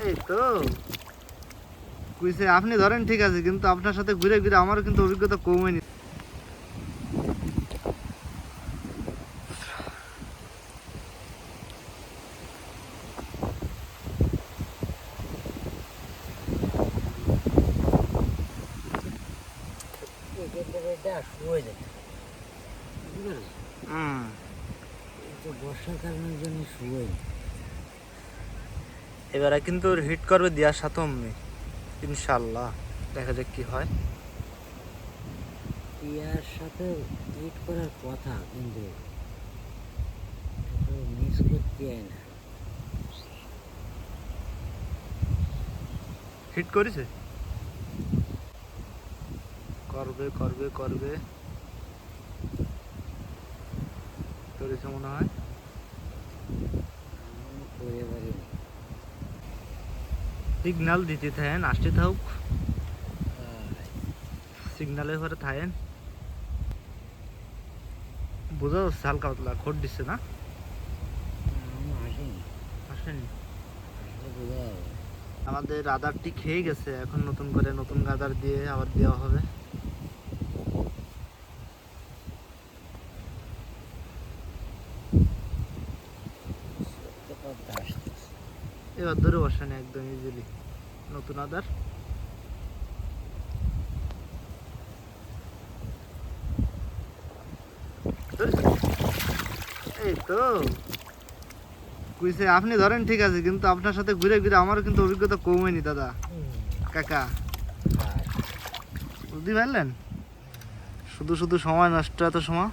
এই তো কইছে আপনি ধরেন ঠিক আছে, কিন্তু আপনার সাথে ঘুরে ঘুরে আমারও কিন্তু অভিজ্ঞতা কম হয়নি। বর্ষাকালের জন্য শুয়োই এবারে কিন্তু হিট করবে দিয়ার সাথে অমনি, ইনশাল্লাহ। দেখা যাক কি হয়। ইয়ার সাথে হিট করার কথা, কিন্তু মিস করতে হয় না। হিট করেছে, করবে করবে করবে, করেছে মনে হয়। করে পারি সিগনাল দিতে থাকেন, আসতে থাকুক, সিগনালে পরে থাকেন। বোঝা যাচ্ছে হালকা পাতলা খোট দিচ্ছে না, আসেনি, আসেনি। আসলে বোঝা যাবে। আমাদের আদারটি খেয়ে গেছে, এখন নতুন করে নতুন গাদার দিয়ে আবার দেওয়া হবে। এবার ধরে বসানি একদম ইজিলি নতুন আদার। এই তো কইছে আপনি ধরেন ঠিক আছে, কিন্তু আপনার সাথে ঘুরে ঘুরে আমারও কিন্তু অভিজ্ঞতা কম হয়নি দাদা কাকা। বুঝতে পারলেন, শুধু শুধু সময় নষ্ট, এত সময়।